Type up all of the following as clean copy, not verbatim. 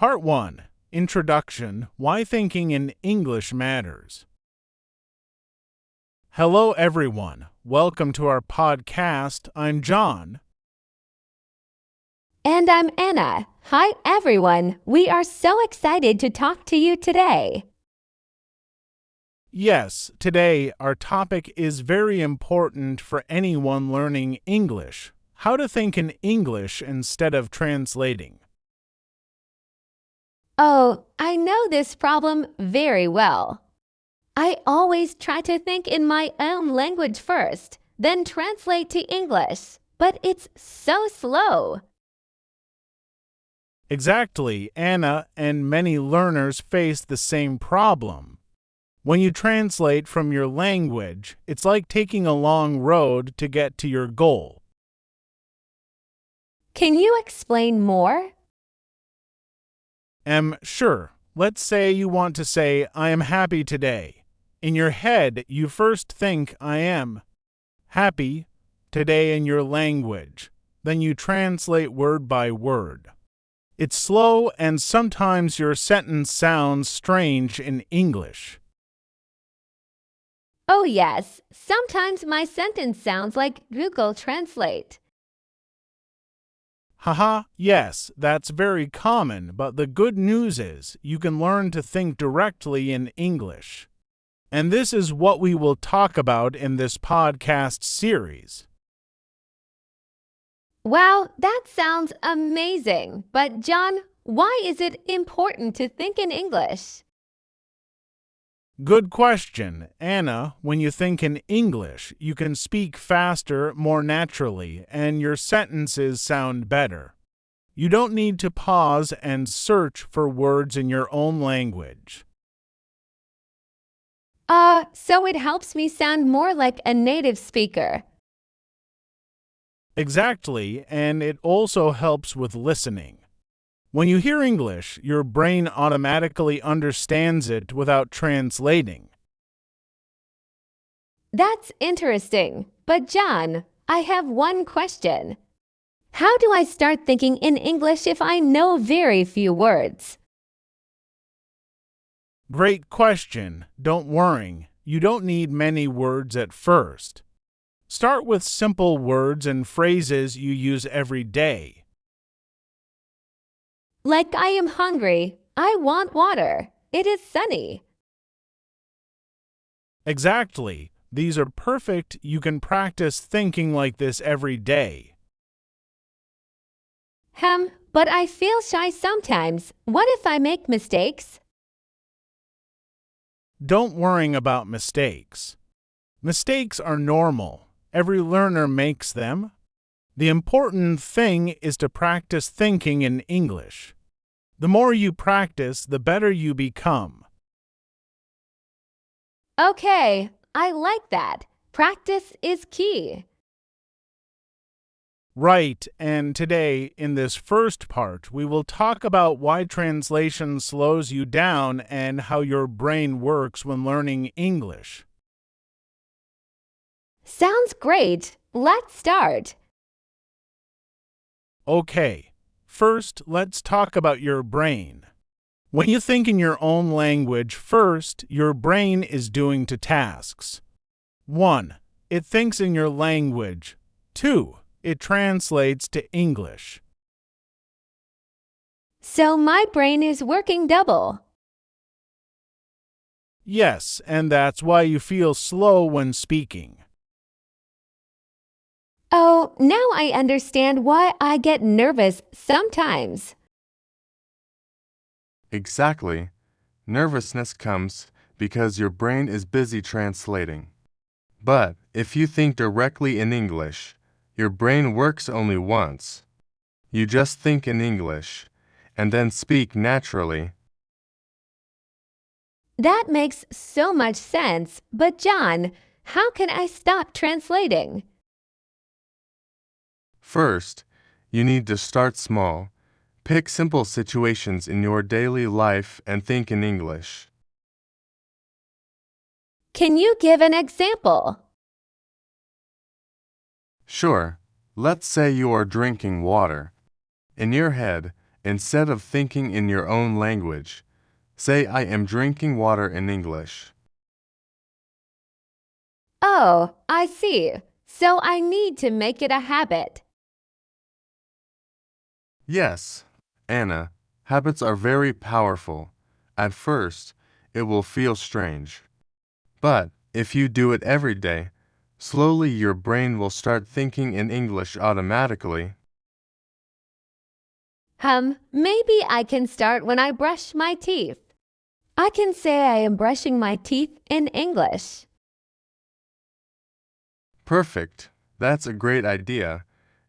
Part 1. Introduction: Why Thinking in English Matters. Hello, everyone. Welcome to our podcast. I'm John. And I'm Anna. Hi, everyone. We are so excited to talk to you today. Yes, today our topic is very important for anyone learning English: how to think in English instead of translating. Oh, I know this problem very well. I always try to think in my own language first, then translate to English, but it's so slow. Exactly, Anna and many learners face the same problem. When you translate from your language, it's like taking a long road to get to your goal. Can you explain more? Sure. Let's say you want to say, I am happy today. In your head, you first think, I am happy today in your language. Then you translate word by word. It's slow, and sometimes your sentence sounds strange in English. Oh, yes. Sometimes my sentence sounds like Google Translate. Haha, yes, that's very common, but the good news is you can learn to think directly in English. And this is what we will talk about in this podcast series. Wow, that sounds amazing. But John, why is it important to think in English? Good question, Anna. When you think in English, you can speak faster, more naturally, and your sentences sound better. You don't need to pause and search for words in your own language. So it helps me sound more like a native speaker. Exactly, and it also helps with listening. When you hear English, your brain automatically understands it without translating. That's interesting. But John, I have one question. How do I start thinking in English if I know very few words? Great question. Don't worry. You don't need many words at first. Start with simple words and phrases you use every day. Like I am hungry. I want water. It is sunny. Exactly. These are perfect. You can practice thinking like this every day. But I feel shy sometimes. What if I make mistakes? Don't worry about mistakes. Mistakes are normal. Every learner makes them. The important thing is to practice thinking in English. The more you practice, the better you become. Okay, I like that. Practice is key. Right, and today, in this first part, we will talk about why translation slows you down and how your brain works when learning English. Sounds great. Let's start. Okay, first, let's talk about your brain. When you think in your own language, first, your brain is doing two tasks. 1. It thinks in your language. 2. It translates to English. So my brain is working double. Yes, and that's why you feel slow when speaking. Oh, now I understand why I get nervous sometimes. Exactly. Nervousness comes because your brain is busy translating. But if you think directly in English, your brain works only once. You just think in English and then speak naturally. That makes so much sense. But John, how can I stop translating? First, you need to start small. Pick simple situations in your daily life and think in English. Can you give an example? Sure, let's say you are drinking water. In your head, Instead of thinking in your own language, say I am drinking water in English. Oh, I see. So I need to make it a habit. Yes, Anna, habits are very powerful. At first, it will feel strange. But if you do it every day, slowly your brain will start thinking in English automatically. Maybe I can start when I brush my teeth. I can say I am brushing my teeth in English. Perfect. That's a great idea.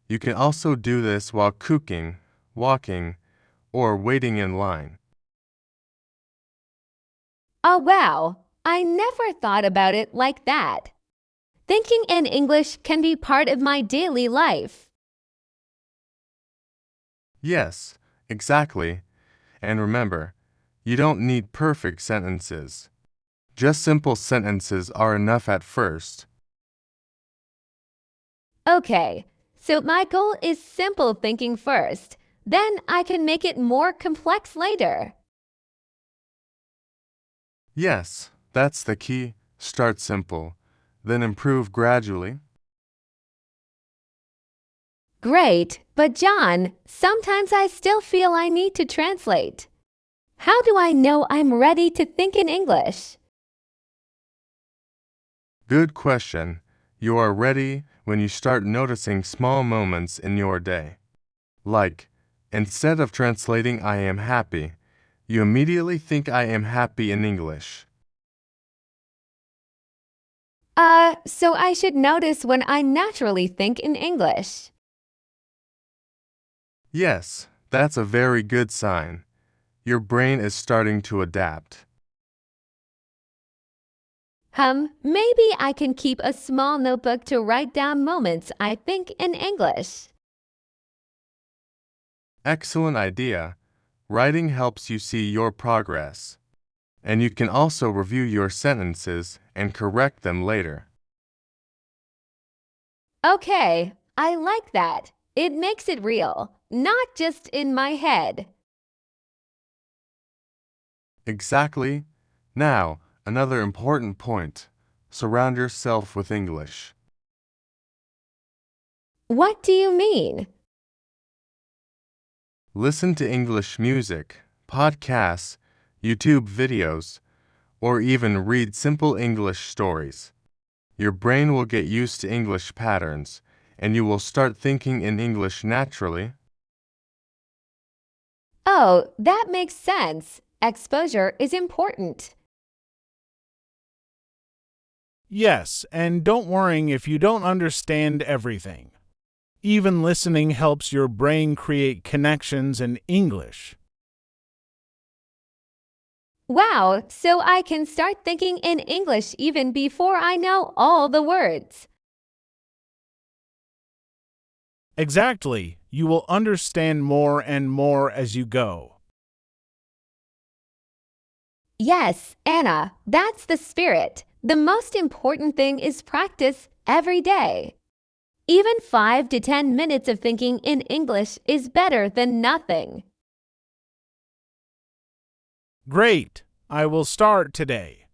You can also do this while cooking, walking, or waiting in line. Oh, wow. I never thought about it like that. Thinking in English can be part of my daily life. Yes, exactly. And remember, you don't need perfect sentences. Just simple sentences are enough at first. Okay, so my goal is simple thinking first. Then I can make it more complex later. Yes, that's the key. Start simple, then improve gradually. Great, but John, sometimes I still feel I need to translate. How do I know I'm ready to think in English? Good question. You are ready when you start noticing small moments in your day. Like, instead of translating I am happy, you immediately think I am happy in English. So I should notice when I naturally think in English. Yes, that's a very good sign. Your brain is starting to adapt. Maybe I can keep a small notebook to write down moments I think in English. Excellent idea. Writing helps you see your progress. And you can also review your sentences and correct them later. Okay, I like that. It makes it real, not just in my head. Exactly. Now, another important point. Surround yourself with English. What do you mean? Listen to English music, podcasts, YouTube videos, or even read simple English stories. Your brain will get used to English patterns, and you will start thinking in English naturally. Oh, that makes sense. Exposure is important. Yes, and don't worry if you don't understand everything. Even listening helps your brain create connections in English. Wow, so I can start thinking in English even before I know all the words. Exactly. You will understand more and more as you go. Yes, Anna, that's the spirit. The most important thing is practice every day. Even 5 to 10 minutes of thinking in English is better than nothing. Great. I will start today.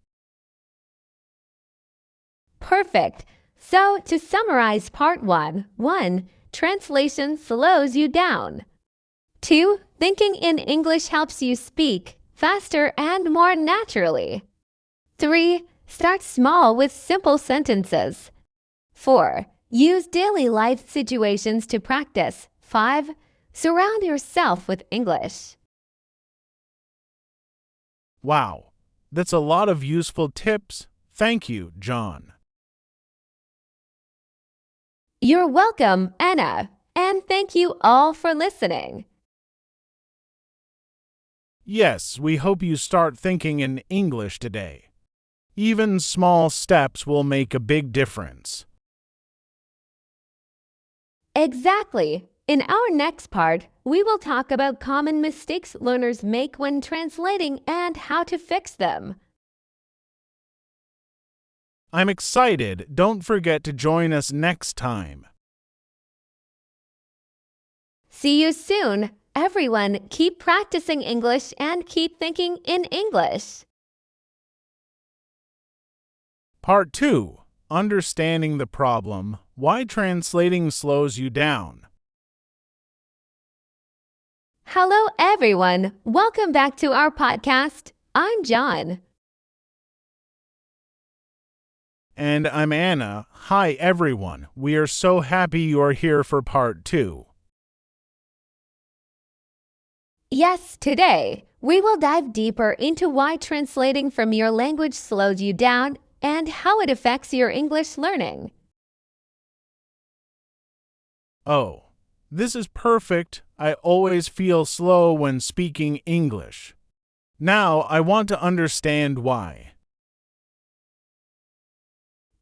Perfect. So, to summarize part 1, translation slows you down. 2, thinking in English helps you speak faster and more naturally. 3, start small with simple sentences. 4, use daily life situations to practice. 5, surround yourself with English. Wow. That's a lot of useful tips. Thank you, John. You're welcome, Anna, and thank you all for listening. Yes, we hope you start thinking in English today. Even small steps will make a big difference. Exactly. In our next part, we will talk about common mistakes learners make when translating and how to fix them. I'm excited. Don't forget to join us next time. See you soon. everyone keep practicing English and keep thinking in English. Part 2. Understanding the problem. Why translating slows you down. Hello, everyone. Welcome back to our podcast. I'm John. And I'm Anna. Hi, everyone. We are so happy you are here for Part 2. Yes, today we will dive deeper into why translating from your language slows you down and how it affects your English learning. Oh, this is perfect. I always feel slow when speaking English. Now I want to understand why.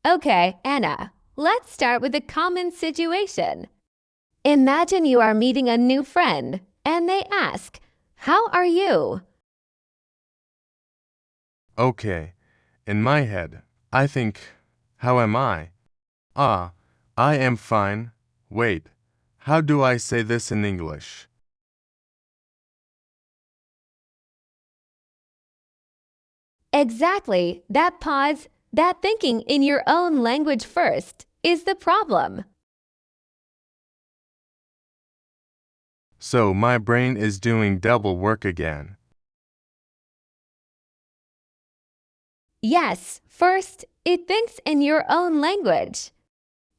Okay, Anna, let's start with a common situation. Imagine you are meeting a new friend and they ask, "How are you?" Okay, in my head, I think, how am I? Ah, I am fine. Wait, how do I say this in English? Exactly, that pause, that thinking in your own language first, is the problem. So my brain is doing double work again. Yes, first, it thinks in your own language.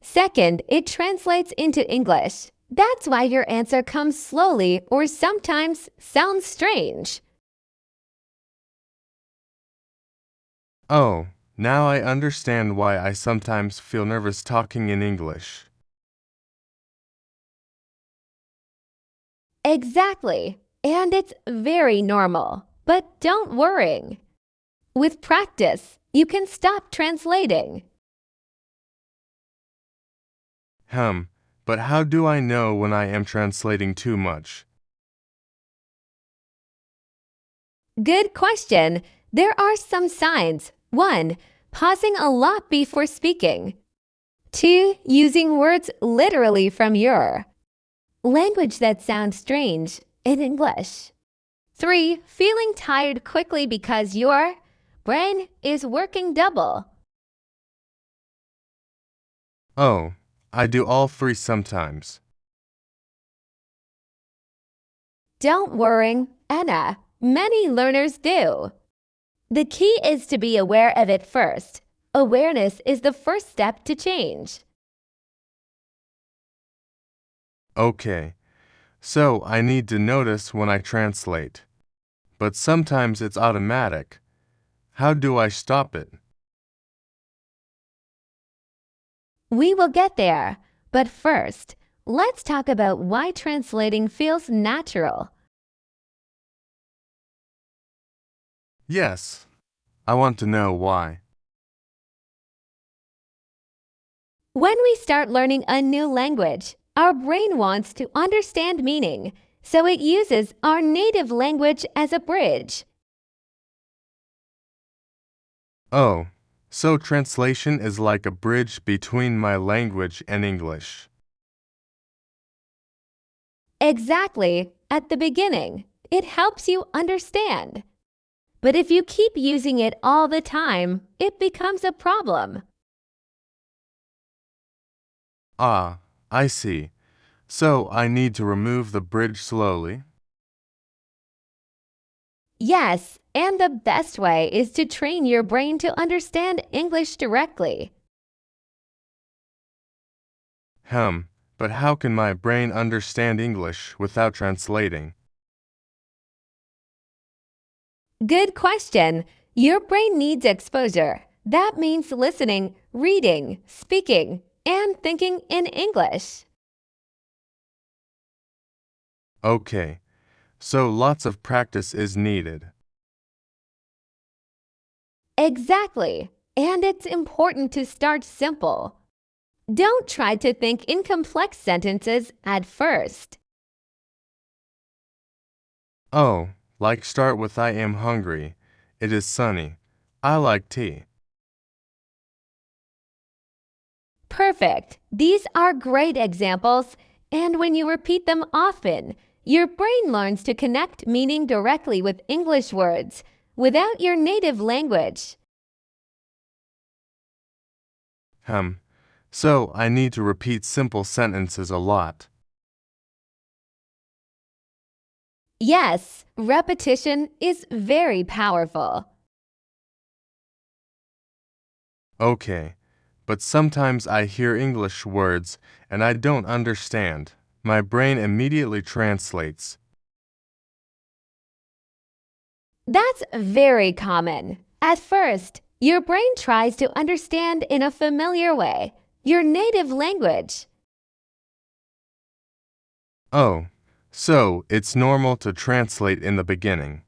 Second, it translates into English. That's why your answer comes slowly or sometimes sounds strange. Oh, now I understand why I sometimes feel nervous talking in English. Exactly, and it's very normal. But don't worry. With practice, you can stop translating. But how do I know when I am translating too much? Good question. There are some signs. 1. Pausing a lot before speaking. 2. Using words literally from your language that sounds strange in English. 3. Feeling tired quickly because your brain is working double. Oh, I do all three sometimes. Don't worry, Anna. Many learners do. The key is to be aware of it first. Awareness is the first step to change. Okay, so I need to notice when I translate. But sometimes it's automatic. How do I stop it? We will get there, but first, let's talk about why translating feels natural. Yes, I want to know why. When we start learning a new language, our brain wants to understand meaning, so it uses our native language as a bridge. Oh, so translation is like a bridge between my language and English. Exactly, at the beginning, it helps you understand. But if you keep using it all the time, it becomes a problem. Ah, I see. So I need to remove the bridge slowly? Yes, and the best way is to train your brain to understand English directly. But how can my brain understand English without translating? Good question. Your brain needs exposure. That means listening, reading, speaking, and thinking in English. Okay, so lots of practice is needed. Exactly. And it's important to start simple. Don't try to think in complex sentences at first. Oh, like start with I am hungry. It is sunny. I like tea. Perfect. These are great examples, and when you repeat them often, your brain learns to connect meaning directly with English words without your native language. So I need to repeat simple sentences a lot. Yes, repetition is very powerful. Okay, but sometimes I hear English words and I don't understand. My brain immediately translates. That's very common. At first, your brain tries to understand in a familiar way, your native language. Oh, so it's normal to translate in the beginning.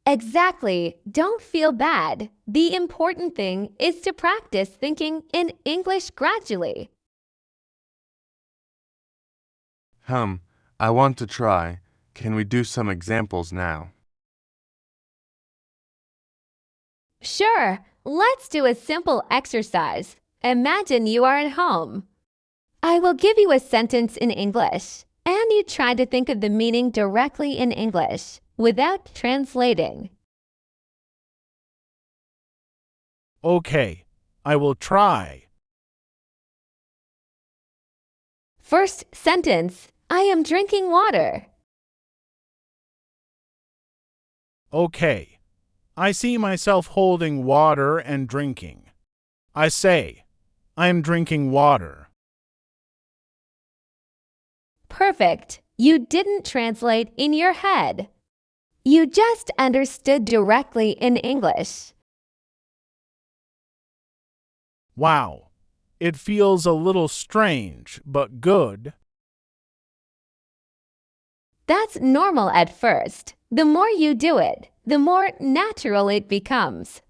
Exactly. Don't feel bad. The important thing is to practice thinking in English gradually. I want to try. Can we do some examples now? Sure, let's do a simple exercise. Imagine you are at home. I will give you a sentence in English, and you try to think of the meaning directly in English without translating. Okay, I will try. First sentence, I am drinking water. Okay, I see myself holding water and drinking. I say, I am drinking water. Perfect. You didn't translate in your head. You just understood directly in English. Wow, it feels a little strange, but good. That's normal at first. The more you do it, the more natural it becomes.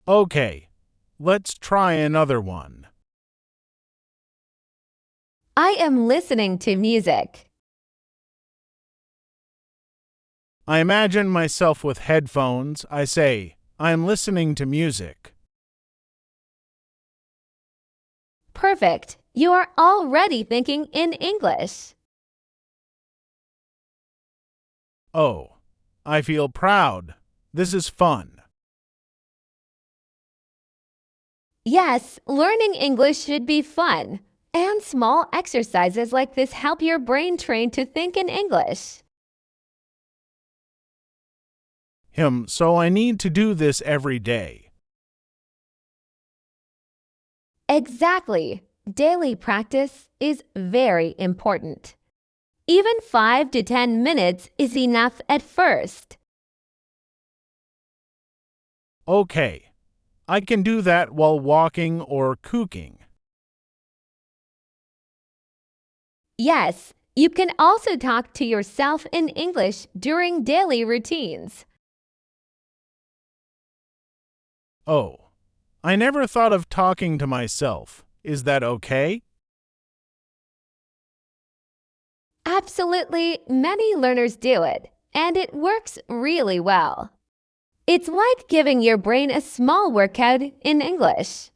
Okay, let's try another one. I am listening to music. I imagine myself with headphones. I say, I am listening to music. Perfect. You are already thinking in English. Oh, I feel proud. This is fun. Yes, learning English should be fun. And small exercises like this help your brain train to think in English. So I need to do this every day. Exactly. Daily practice is very important. Even 5 to 10 minutes is enough at first. Okay, I can do that while walking or cooking. Yes, you can also talk to yourself in English during daily routines. Oh, I never thought of talking to myself. Is that okay? Absolutely, many learners do it, and it works really well. It's like giving your brain a small workout in English.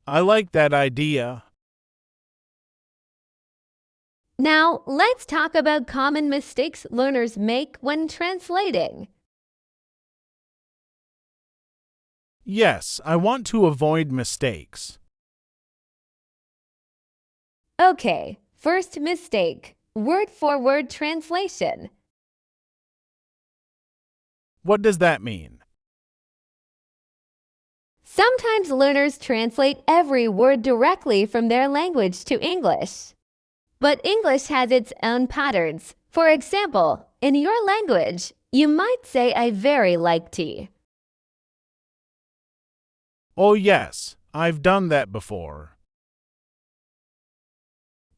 I like that idea. Now, let's talk about common mistakes learners make when translating. Yes, I want to avoid mistakes. Okay, first mistake, word-for-word translation. What does that mean? Sometimes learners translate every word directly from their language to English. But English has its own patterns. For example, in your language, you might say I very like tea. Oh, yes, I've done that before.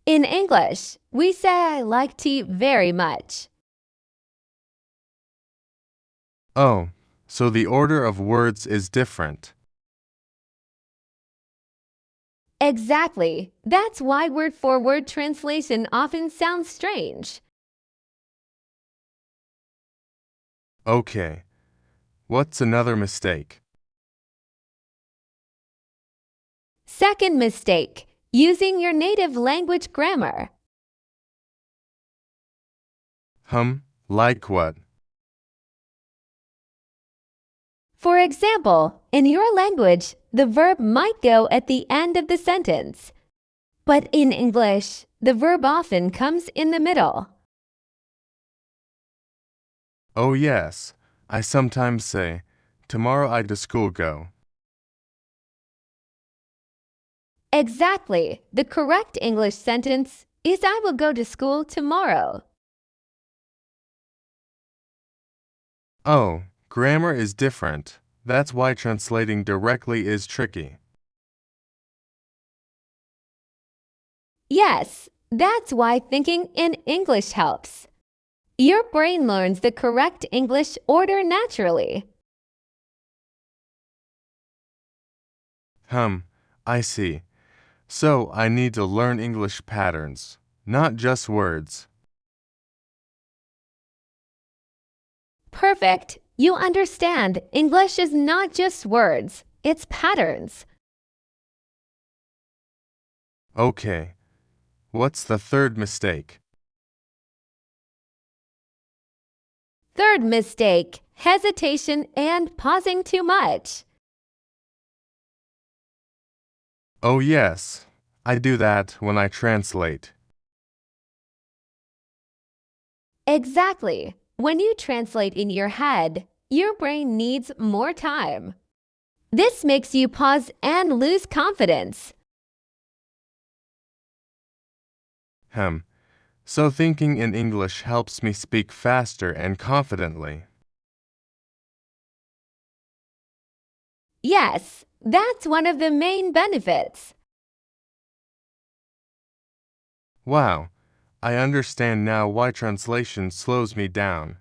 In English, we say I like tea very much. Oh, so the order of words is different. Exactly. That's why word-for-word translation often sounds strange. Okay, what's another mistake? Second mistake, using your native language grammar. Like what? For example, in your language, the verb might go at the end of the sentence. But in English, the verb often comes in the middle. Oh yes, I sometimes say, tomorrow I to school go. Exactly. The correct English sentence is I will go to school tomorrow. Oh, grammar is different. That's why translating directly is tricky. Yes, that's why thinking in English helps. Your brain learns the correct English order naturally. I see. So I need to learn English patterns, not just words. Perfect. You understand English is not just words, it's patterns. Okay. What's the third mistake? Third mistake, hesitation and pausing too much. Oh yes, I do that when I translate. Exactly. When you translate in your head, your brain needs more time. This makes you pause and lose confidence. So thinking in English helps me speak faster and confidently. Yes, that's one of the main benefits. Wow, I understand now why translation slows me down.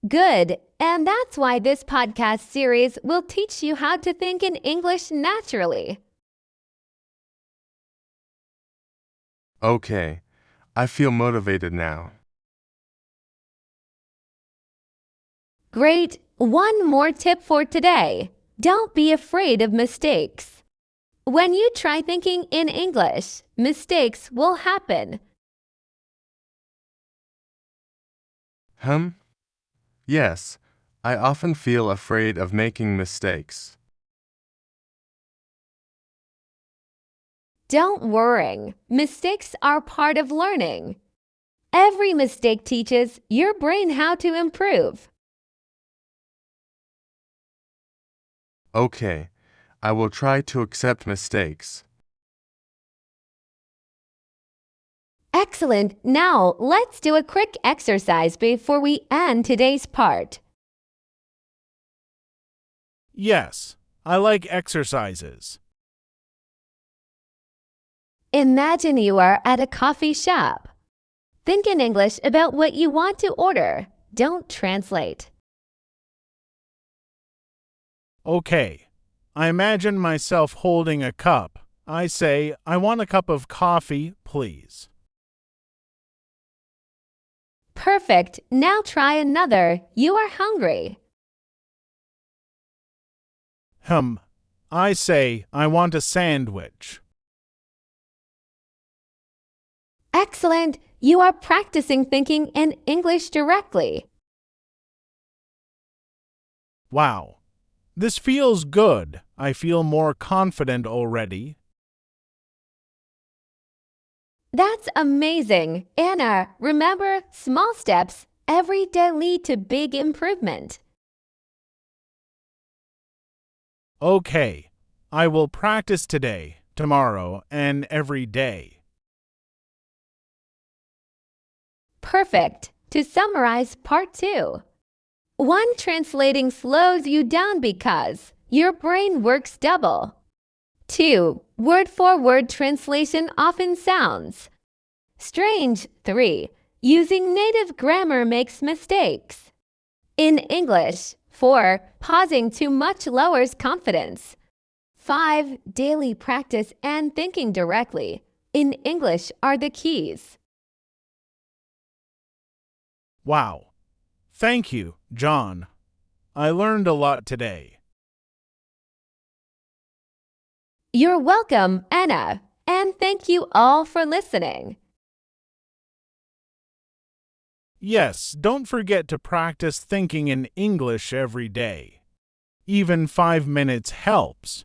Good, and that's why this podcast series will teach you how to think in English naturally. Okay, I feel motivated now. Great! One more tip for today. Don't be afraid of mistakes. When you try thinking in English, mistakes will happen. Yes, I often feel afraid of making mistakes. Don't worry. Mistakes are part of learning. Every mistake teaches your brain how to improve. Okay, I will try to accept mistakes. Excellent. Now, let's do a quick exercise before we end today's part. Yes, I like exercises. Imagine you are at a coffee shop. Think in English about what you want to order. Don't translate. Okay. I imagine myself holding a cup. I say, I want a cup of coffee, please. Perfect. Now try another. You are hungry. I say, I want a sandwich. Excellent. You are practicing thinking in English directly. Wow. This feels good. I feel more confident already. That's amazing. Anna, remember, small steps every day lead to big improvement. Okay. I will practice today, tomorrow, and every day. Perfect. To summarize part 2. 1. Translating slows you down because your brain works double. 2. Word-for-word translation often sounds strange. 3. Using native grammar makes mistakes. In English. 4. Pausing too much lowers confidence. 5. Daily practice and thinking directly in English are the keys. Wow. Thank you, John. I learned a lot today. You're welcome, Anna, and thank you all for listening. Yes, don't forget to practice thinking in English every day. Even 5 minutes helps.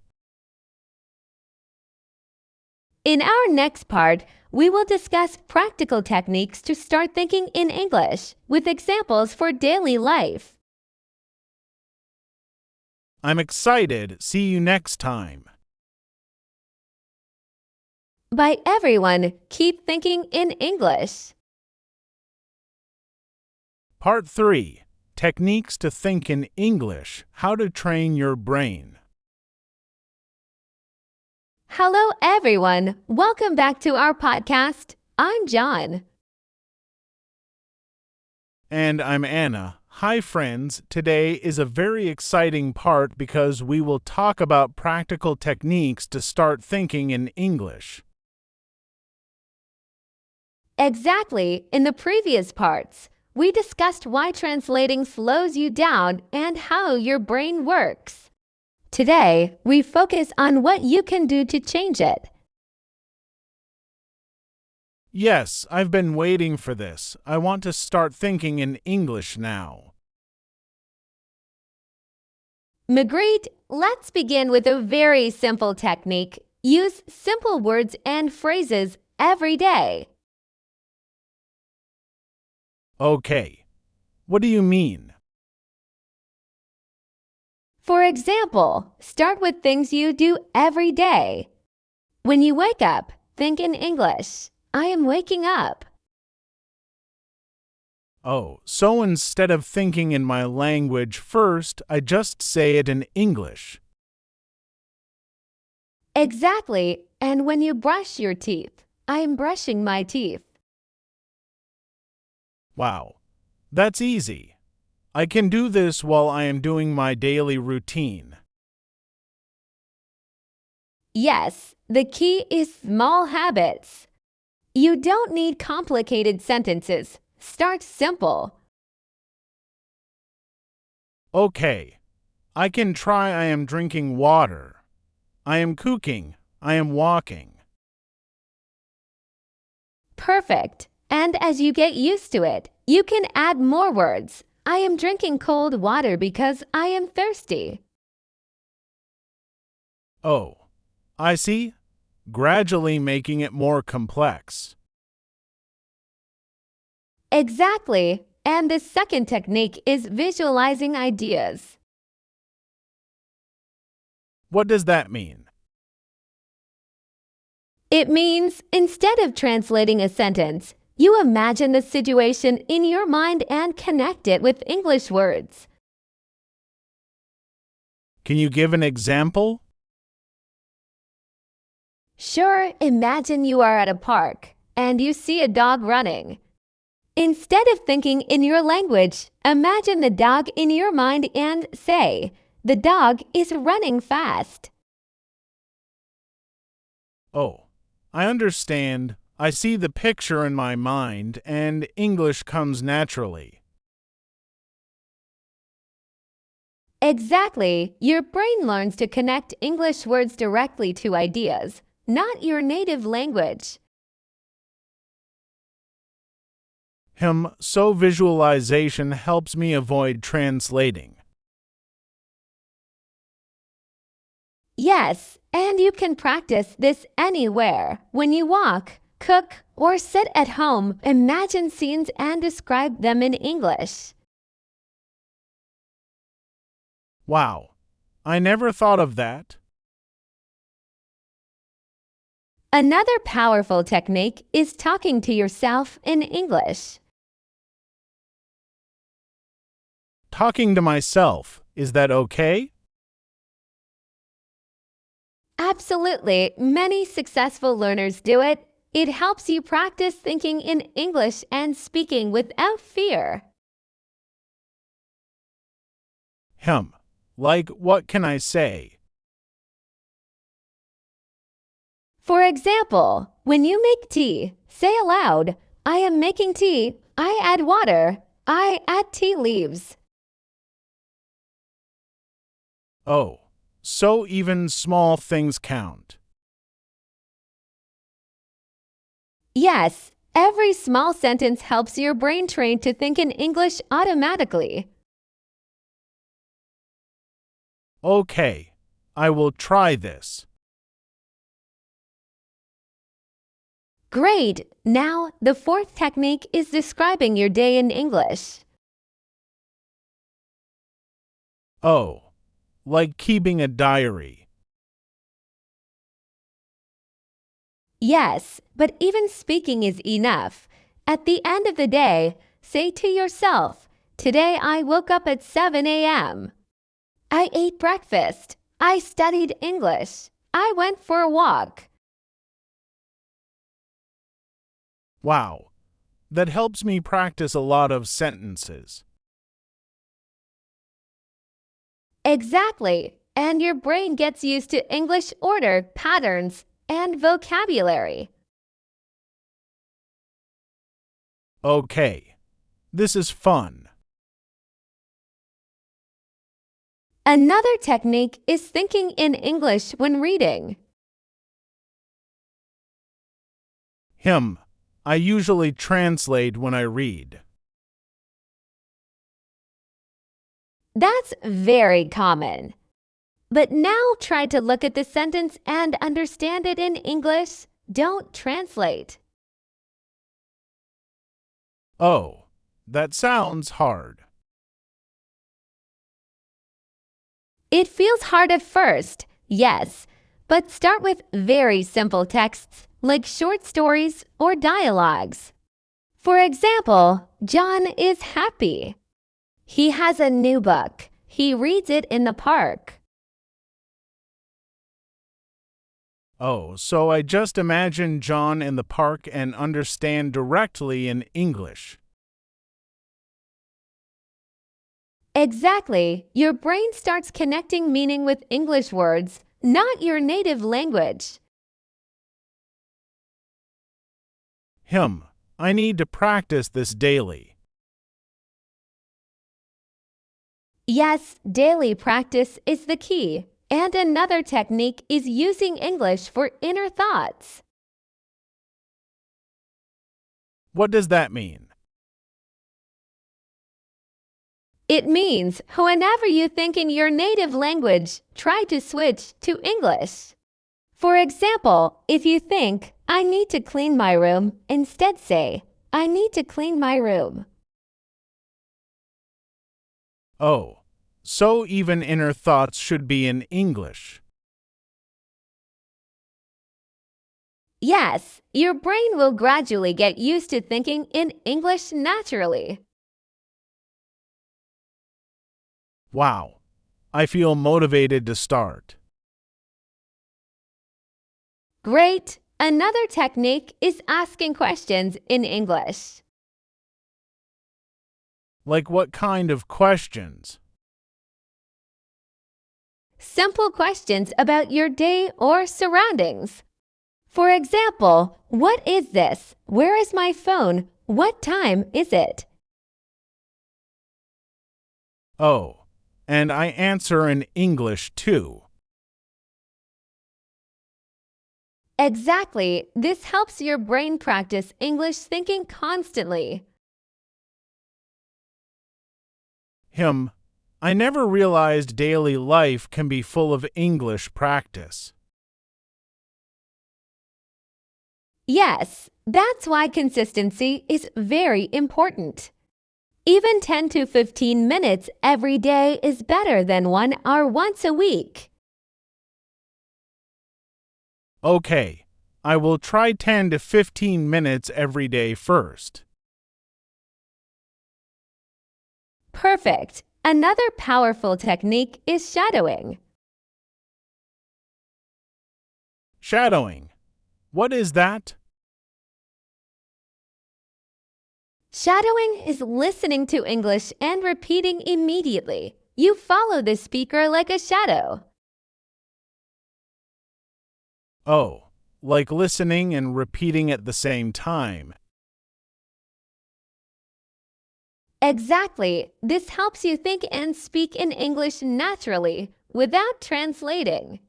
In our next part, we will discuss practical techniques to start thinking in English with examples for daily life. I'm excited. See you next time. Bye, everyone. Keep thinking in English. Part 3. Techniques to think in English. How to train your brain. Hello, everyone. Welcome back to our podcast. I'm John. And I'm Anna. Hi, friends. Today is a very exciting part because we will talk about practical techniques to start thinking in English. Exactly. In the previous parts, we discussed why translating slows you down and how your brain works. Today, we focus on what you can do to change it. Yes, I've been waiting for this. I want to start thinking in English now. Magritte, let's begin with a very simple technique. Use simple words and phrases every day. Okay. What do you mean? For example, start with things you do every day. When you wake up, think in English. I am waking up. Oh, so instead of thinking in my language first, I just say it in English. Exactly. And when you brush your teeth, I am brushing my teeth. Wow, that's easy. I can do this while I am doing my daily routine. Yes, the key is small habits. You don't need complicated sentences. Start simple. Okay, I can try I am drinking water. I am cooking. I am walking. Perfect. And as you get used to it, you can add more words. I am drinking cold water because I am thirsty. Oh, I see. Gradually making it more complex. Exactly. And the second technique is visualizing ideas. What does that mean? It means instead of translating a sentence, you imagine the situation in your mind and connect it with English words. Can you give an example? Sure, imagine you are at a park and you see a dog running. Instead of thinking in your language, imagine the dog in your mind and say, "The dog is running fast." Oh, I understand. I see the picture in my mind and English comes naturally. Exactly. Your brain learns to connect English words directly to ideas, not your native language. So visualization helps me avoid translating. Yes, and you can practice this anywhere. When you walk, cook, or sit at home, imagine scenes and describe them in English. Wow, I never thought of that. Another powerful technique is talking to yourself in English. Talking to myself, is that okay? Absolutely, many successful learners do it. It helps you practice thinking in English and speaking without fear. Like what can I say? For example, when you make tea, say aloud, "I am making tea. I add water. I add tea leaves." Oh, so even small things count. Yes, every small sentence helps your brain train to think in English automatically. Okay, I will try this. Great! Now, the fourth technique is describing your day in English. Oh, like keeping a diary. Yes, but even speaking is enough. At the end of the day, say to yourself, "Today I woke up at 7 a.m. I ate breakfast. I studied English. I went for a walk." Wow, that helps me practice a lot of sentences. Exactly, and your brain gets used to English order, patterns, and vocabulary. Okay, this is fun. Another technique is thinking in English when reading. I usually translate when I read. That's very common. But now try to look at the sentence and understand it in English. Don't translate. Oh, that sounds hard. It feels hard at first, yes, but start with very simple texts like short stories or dialogues. For example, John is happy. He has a new book. He reads it in the park. Oh, so I just imagine John in the park and understand directly in English. Exactly. Your brain starts connecting meaning with English words, not your native language. I need to practice this daily. Yes, daily practice is the key. And another technique is using English for inner thoughts. What does that mean? It means whenever you think in your native language, try to switch to English. For example, if you think, "I need to clean my room," instead say, "I need to clean my room." Oh, so even inner thoughts should be in English. Yes, your brain will gradually get used to thinking in English naturally. Wow, I feel motivated to start. Great! Another technique is asking questions in English. Like what kind of questions? Simple questions about your day or surroundings. For example, what is this? Where is my phone? What time is it? Oh, and I answer in English too. Exactly. This helps your brain practice English thinking constantly. I never realized daily life can be full of English practice. Yes, that's why consistency is very important. Even 10 to 15 minutes every day is better than 1 hour once a week. Okay, I will try 10 to 15 minutes every day first. Perfect. Another powerful technique is shadowing. Shadowing. What is that? Shadowing is listening to English and repeating immediately. You follow the speaker like a shadow. Oh, like listening and repeating at the same time. Exactly. This helps you think and speak in English naturally without translating.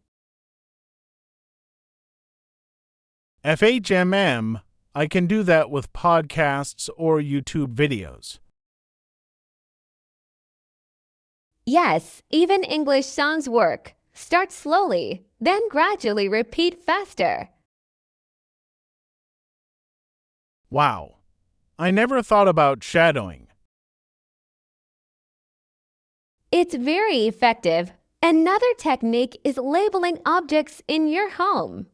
FHMM, I can do that with podcasts or YouTube videos. Yes, even English songs work. Start slowly, then gradually repeat faster. Wow, I never thought about shadowing. It's very effective. Another technique is labeling objects in your home.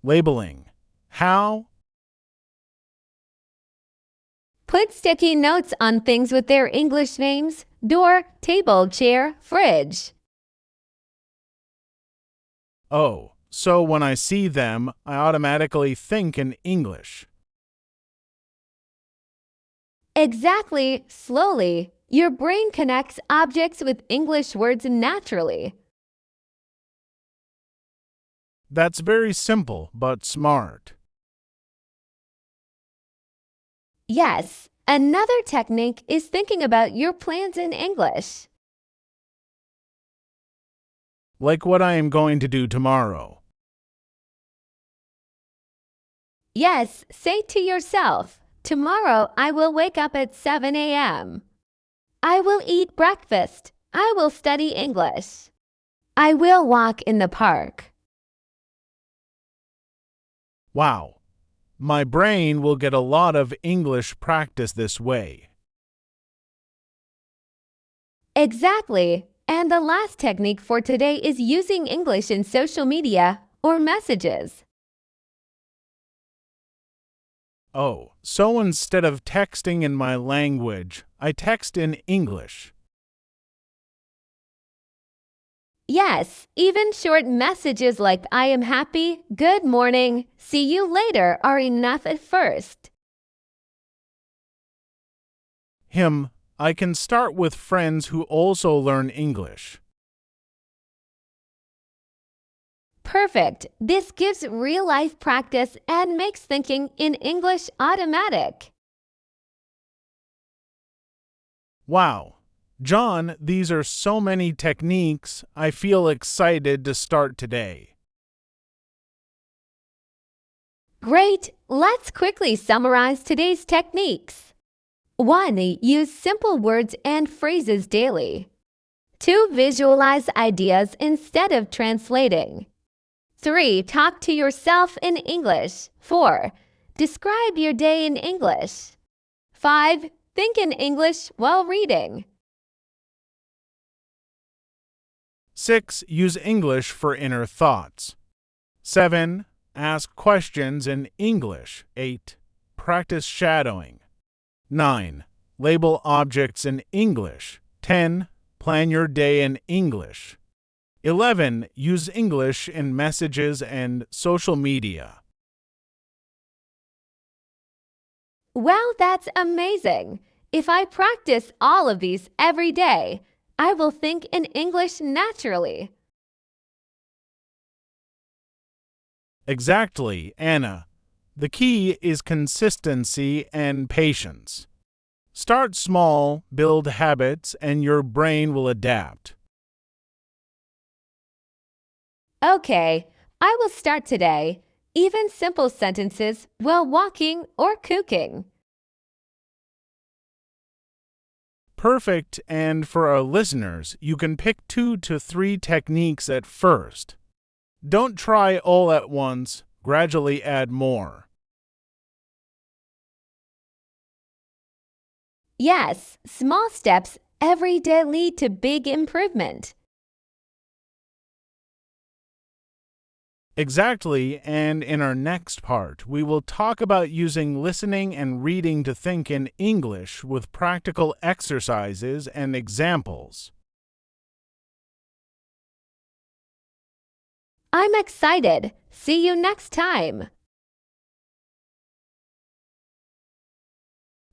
Labeling. How? Put sticky notes on things with their English names: door, table, chair, fridge. Oh, so when I see them, I automatically think in English. Exactly, slowly. Your brain connects objects with English words naturally. That's very simple but smart. Yes, another technique is thinking about your plans in English. Like what I am going to do tomorrow. Yes, say to yourself, tomorrow I will wake up at 7 a.m. I will eat breakfast. I will study English. I will walk in the park. Wow, my brain will get a lot of English practice this way. Exactly. And the last technique for today is using English in social media or messages. Oh, so instead of texting in my language, I text in English. Yes, even short messages like I am happy, good morning, see you later are enough at first. I can start with friends who also learn English. Perfect. This gives real-life practice and makes thinking in English automatic. Wow, John, these are so many techniques. I feel excited to start today. Great! Let's quickly summarize today's techniques. 1. Use simple words and phrases daily. 2. Visualize ideas instead of translating. 3. Talk to yourself in English. 4. Describe your day in English. 5. Think in English while reading. 6. Use English for inner thoughts. 7. Ask questions in English. 8. Practice shadowing. 9. Label objects in English. 10. Plan your day in English. 11. Use English in messages and social media. Wow, that's amazing! If I practice all of these every day, I will think in English naturally. Exactly, Anna. The key is consistency and patience. Start small, build habits, and your brain will adapt. Okay, I will start today. Even simple sentences while walking or cooking. Perfect, and for our listeners, you can pick 2 to 3 techniques at first. Don't try all at once, gradually add more. Yes, small steps every day lead to big improvement. Exactly, and in our next part, we will talk about using listening and reading to think in English with practical exercises and examples. I'm excited. See you next time.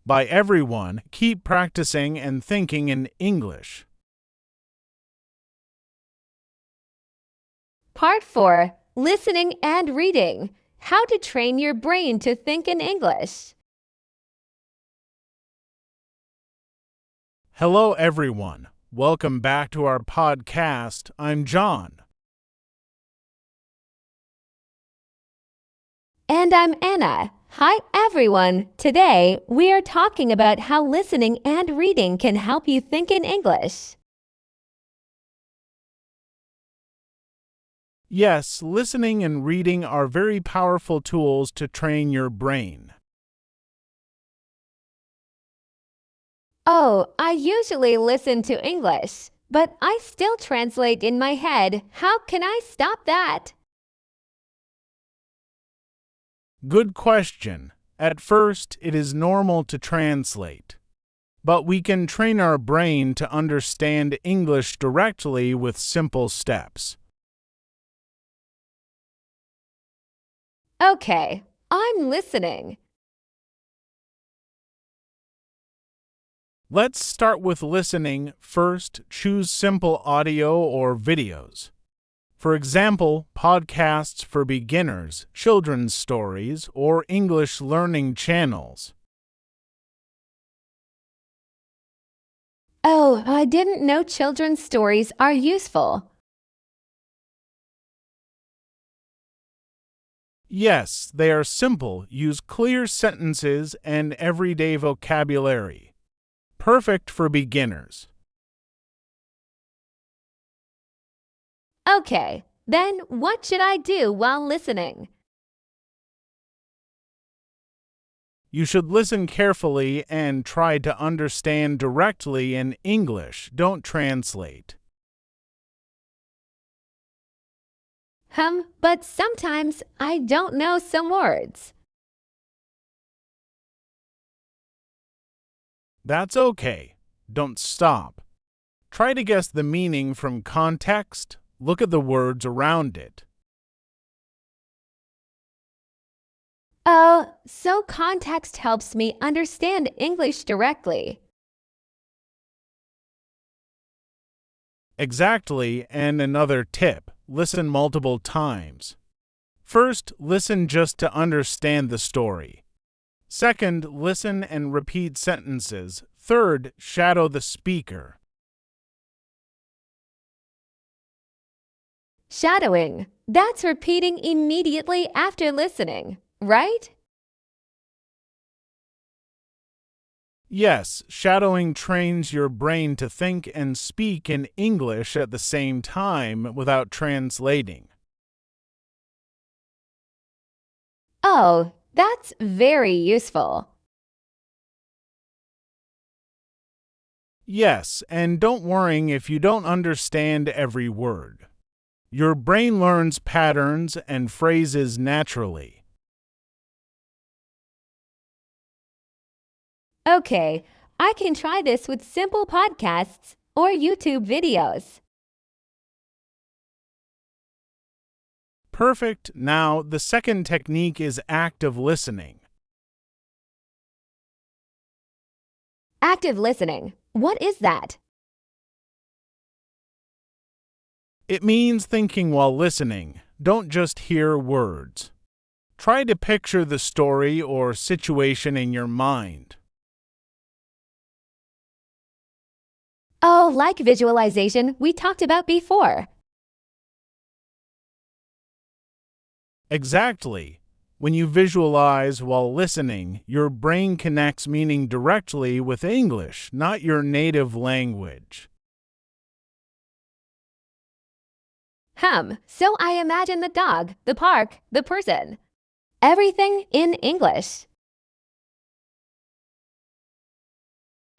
Bye everyone, keep practicing and thinking in English. Part 4. Listening and Reading. How to train your brain to think in English. Hello everyone, welcome back to our podcast. I'm John. And I'm Anna. Hi, everyone. Today, we are talking about how listening and reading can help you think in English. Yes, listening and reading are very powerful tools to train your brain. Oh, I usually listen to English, but I still translate in my head. How can I stop that? Good question. At first, it is normal to translate. But we can train our brain to understand English directly with simple steps. Okay, I'm listening. Let's start with listening. First, choose simple audio or videos. For example, podcasts for beginners, children's stories, or English learning channels. Oh, I didn't know children's stories are useful. Yes, they are simple, use clear sentences and everyday vocabulary. Perfect for beginners. Okay, then what should I do while listening? You should listen carefully and try to understand directly in English. Don't translate. But sometimes I don't know some words. That's okay. Don't stop. Try to guess the meaning from context. Look at the words around it. Oh, so context helps me understand English directly. Exactly, and another tip, listen multiple times. First, listen just to understand the story. Second, listen and repeat sentences. Third, shadow the speaker. Shadowing. That's repeating immediately after listening, right? Yes, shadowing trains your brain to think and speak in English at the same time without translating. Oh, that's very useful. Yes, and don't worry if you don't understand every word. Your brain learns patterns and phrases naturally. Okay, I can try this with simple podcasts or YouTube videos. Perfect. Now, the second technique is active listening. Active listening. What is that? It means thinking while listening. Don't just hear words. Try to picture the story or situation in your mind. Oh, like visualization we talked about before. Exactly. When you visualize while listening, your brain connects meaning directly with English, not your native language. So I imagine the dog, the park, the person. Everything in English.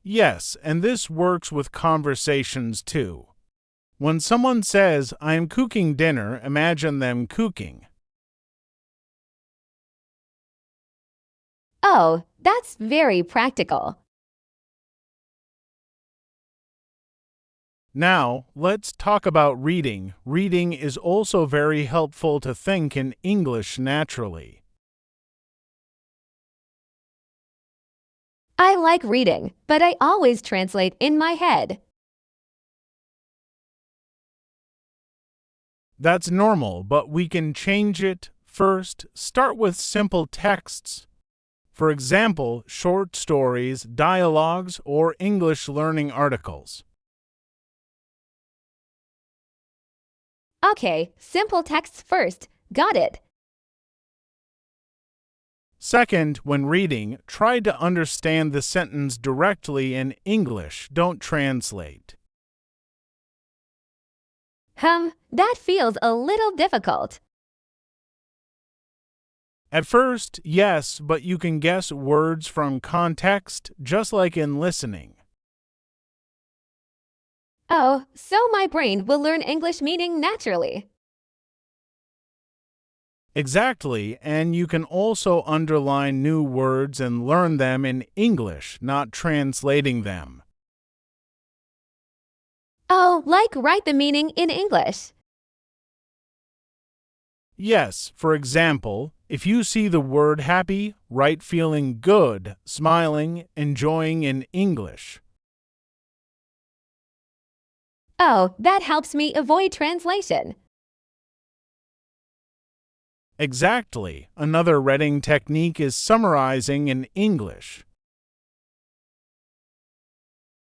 Yes, and this works with conversations too. When someone says, I am cooking dinner, imagine them cooking. Oh, that's very practical. Now, let's talk about reading. Reading is also very helpful to think in English naturally. I like reading, but I always translate in my head. That's normal, but we can change it. First, start with simple texts. For example, short stories, dialogues, or English learning articles. Okay, simple texts first. Got it. Second, when reading, try to understand the sentence directly in English. Don't translate. That feels a little difficult. At first, yes, but you can guess words from context, just like in listening. Oh, so my brain will learn English meaning naturally. Exactly, and you can also underline new words and learn them in English, not translating them. Oh, like write the meaning in English. Yes, for example, if you see the word happy, write feeling good, smiling, enjoying in English. Oh, that helps me avoid translation. Exactly. Another reading technique is summarizing in English.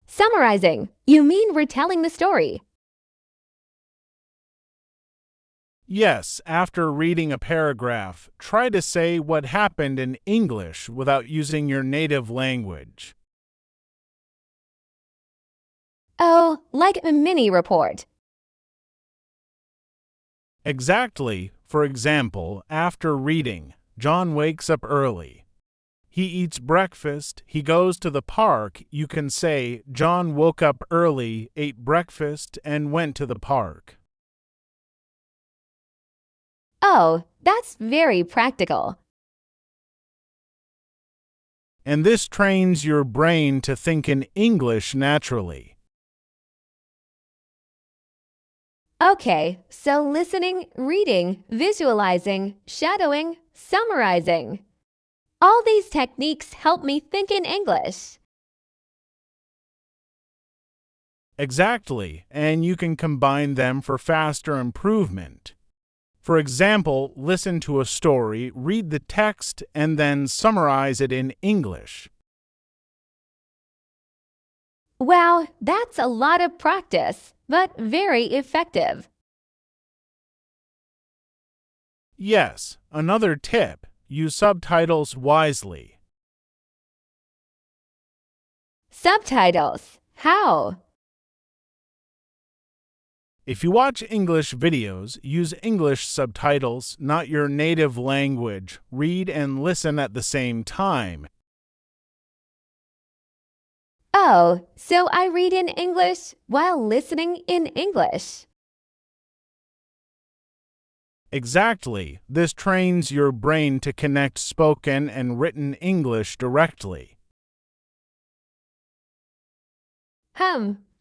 Summarizing. You mean retelling the story. Yes, after reading a paragraph, try to say what happened in English without using your native language. Oh, like a mini report. Exactly. For example, after reading, John wakes up early. He eats breakfast, he goes to the park. You can say, John woke up early, ate breakfast, and went to the park. Oh, that's very practical. And this trains your brain to think in English naturally. Okay, so listening, reading, visualizing, shadowing, summarizing. All these techniques help me think in English. Exactly, and you can combine them for faster improvement. For example, listen to a story, read the text, and then summarize it in English. Wow, that's a lot of practice, but very effective. Yes, another tip, use subtitles wisely. Subtitles. How? If you watch English videos, use English subtitles, not your native language. Read and listen at the same time. Oh, so I read in English while listening in English. Exactly. This trains your brain to connect spoken and written English directly.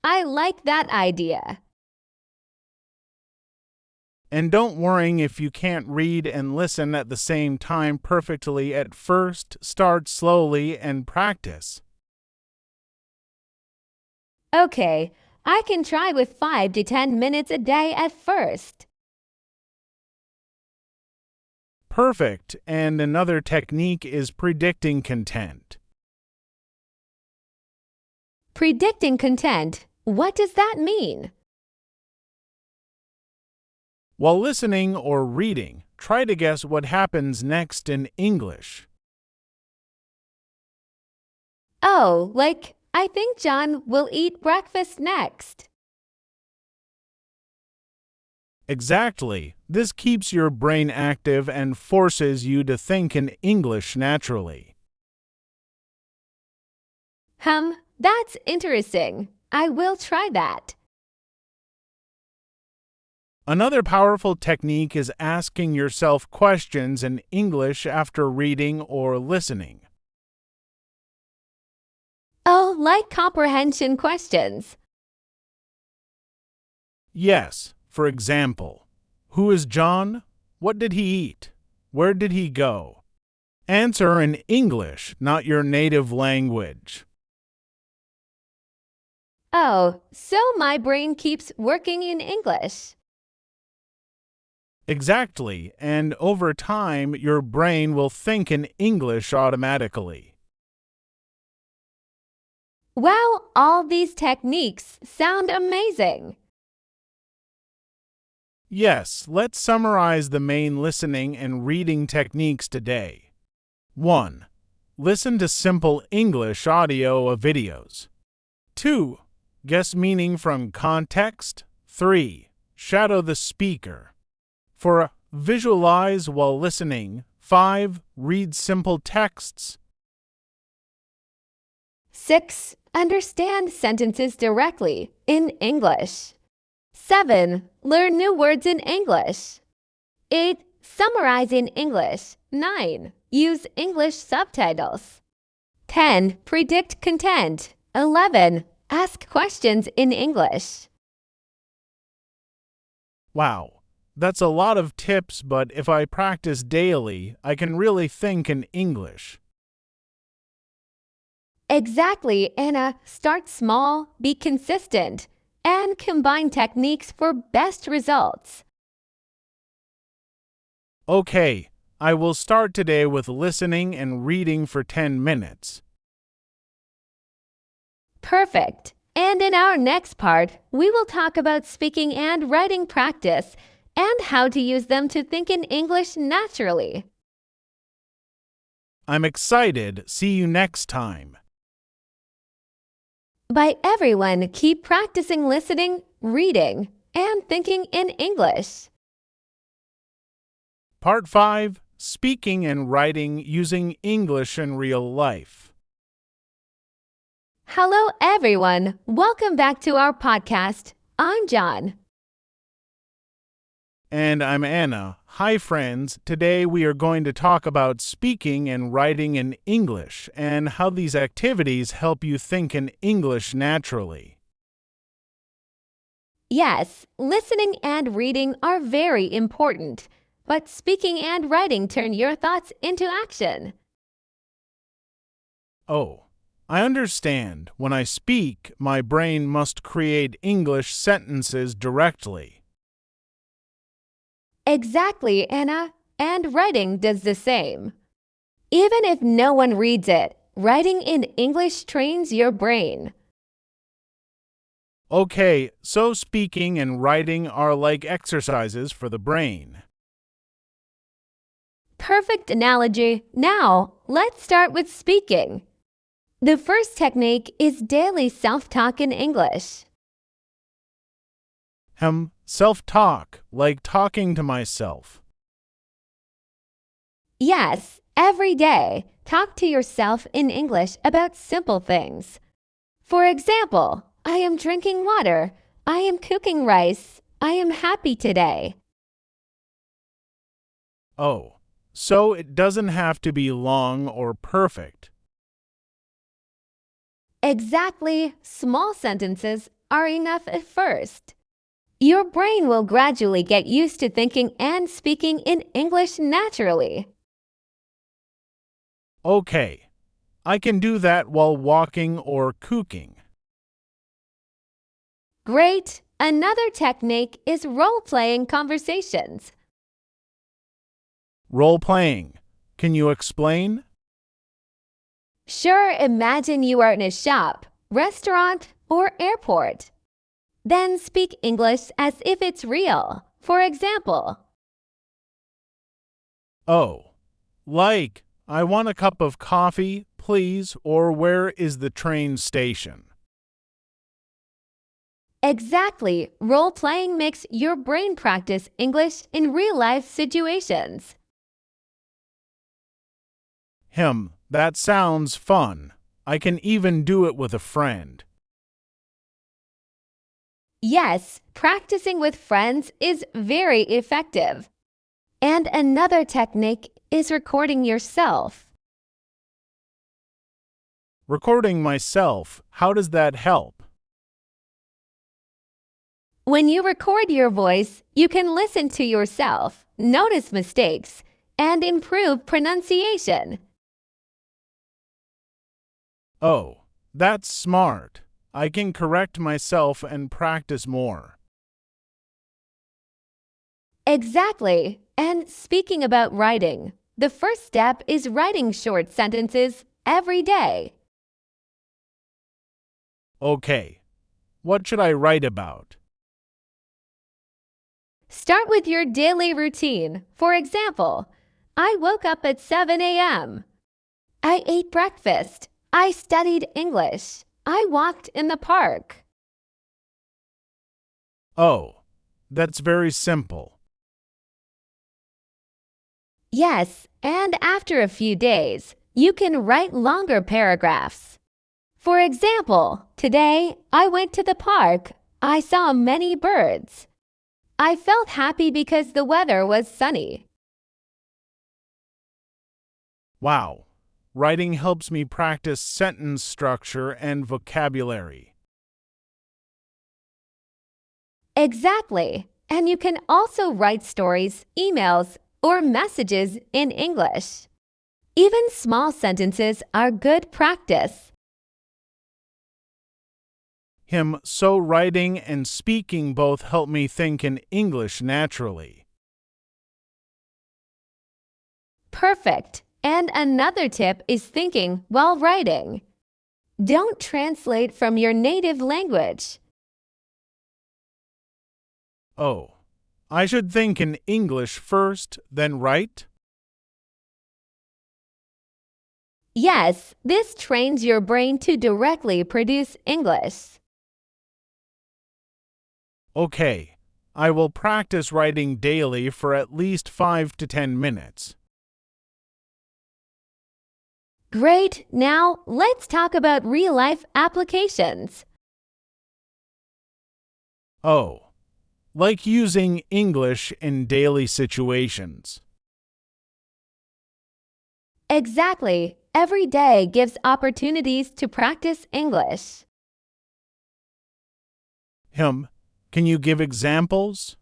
I like that idea. And don't worry if you can't read and listen at the same time perfectly at first. Start slowly and practice. Okay, I can try with 5 to 10 minutes a day at first. Perfect. And another technique is predicting content. Predicting content. What does that mean? While listening or reading, try to guess what happens next in English. Oh, like, I think John will eat breakfast next. Exactly. This keeps your brain active and forces you to think in English naturally. That's interesting. I will try that. Another powerful technique is asking yourself questions in English after reading or listening. Oh, like comprehension questions. Yes, for example, who is John? What did he eat? Where did he go? Answer in English, not your native language. Oh, so my brain keeps working in English. Exactly, and over time, your brain will think in English automatically. Wow, all these techniques sound amazing. Yes, let's summarize the main listening and reading techniques today. 1. Listen to simple English audio or videos. 2. Guess meaning from context. 3. Shadow the speaker. 4. Visualize while listening. 5. Read simple texts. 6. Understand sentences directly in English. 7. Learn new words in English. 8. Summarize in English. 9. Use English subtitles. 10. Predict content. 11. Ask questions in English. Wow, that's a lot of tips, but if I practice daily, I can really think in English. Exactly, Anna. Start small, be consistent, and combine techniques for best results. Okay, I will start today with listening and reading for 10 minutes. Perfect. And in our next part, we will talk about speaking and writing practice and how to use them to think in English naturally. I'm excited. See you next time. Bye, everyone. Keep practicing listening, reading, and thinking in English. Part 5. Speaking and Writing Using English in Real Life. Hello, everyone. Welcome back to our podcast. I'm John. And I'm Anna. Hi, friends. Today we are going to talk about speaking and writing in English and how these activities help you think in English naturally. Yes, listening and reading are very important, but speaking and writing turn your thoughts into action. Oh, I understand. When I speak, my brain must create English sentences directly. Exactly, Anna. And writing does the same. Even if no one reads it, writing in English trains your brain. Okay, so speaking and writing are like exercises for the brain. Perfect analogy. Now, let's start with speaking. The first technique is daily self-talk in English. Self-talk, like talking to myself. Yes, every day, talk to yourself in English about simple things. For example, I am drinking water. I am cooking rice. I am happy today. Oh, so it doesn't have to be long or perfect. Exactly, small sentences are enough at first. Your brain will gradually get used to thinking and speaking in English naturally. Okay, I can do that while walking or cooking. Great! Another technique is role-playing conversations. Role-playing. Can you explain? Sure, imagine you are in a shop, restaurant, or airport. Then speak English as if it's real. For example, Oh, like, I want a cup of coffee, please, or where is the train station? exactly, role-playing makes your brain practice English in real-life situations. That sounds fun. I can even do it with a friend. Yes, practicing with friends is very effective. And another technique is recording yourself. Recording myself, how does that help? When you record your voice, you can listen to yourself, notice mistakes, and improve pronunciation. Oh, that's smart. I can correct myself and practice more. Exactly. And speaking about writing, the first step is writing short sentences every day. Okay, what should I write about? Start with your daily routine. For example, I woke up at 7 a.m. I ate breakfast. I studied English. I walked in the park. Oh, that's very simple. Yes, and after a few days, you can write longer paragraphs. For example, today I went to the park. I saw many birds. I felt happy because the weather was sunny. Wow. Writing helps me practice sentence structure and vocabulary. Exactly. And you can also write stories, emails, or messages in English. Even small sentences are good practice. So writing and speaking both help me think in English naturally. Perfect. And another tip is thinking while writing. Don't translate from your native language. Oh, I should think in English first, then write? Yes, this trains your brain to directly produce English. Okay, I will practice writing daily for at least 5 to 10 minutes. Great, now let's talk about real-life applications. Oh, like using English in daily situations. Exactly. Every day gives opportunities to practice English. Can you give examples?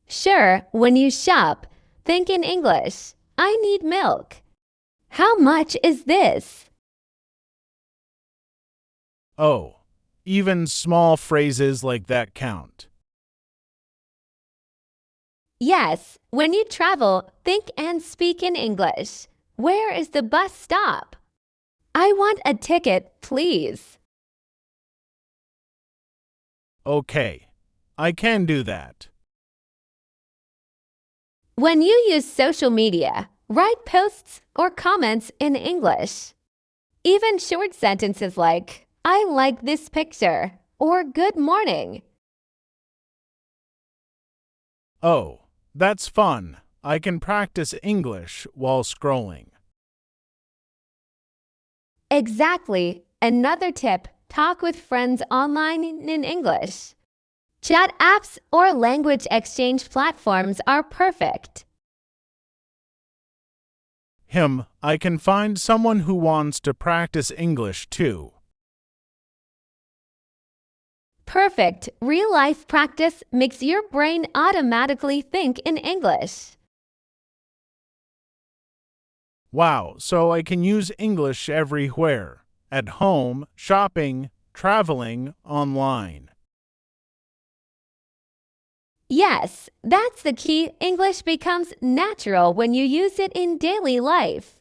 Sure, when you shop, think in English. I need milk. How much is this? Oh, even small phrases like that count. Yes, when you travel, think and speak in English. Where is the bus stop? I want a ticket, please. Okay, I can do that. When you use social media, write posts or comments in English. Even short sentences like, I like this picture, or good morning. Oh, that's fun. I can practice English while scrolling. Exactly. Another tip, talk with friends online in English. Chat apps or language exchange platforms are perfect. I can find someone who wants to practice English too. Perfect. Real-life practice makes your brain automatically think in English. Wow, so I can use English everywhere. At home, shopping, traveling, online. Yes, that's the key. English becomes natural when you use it in daily life.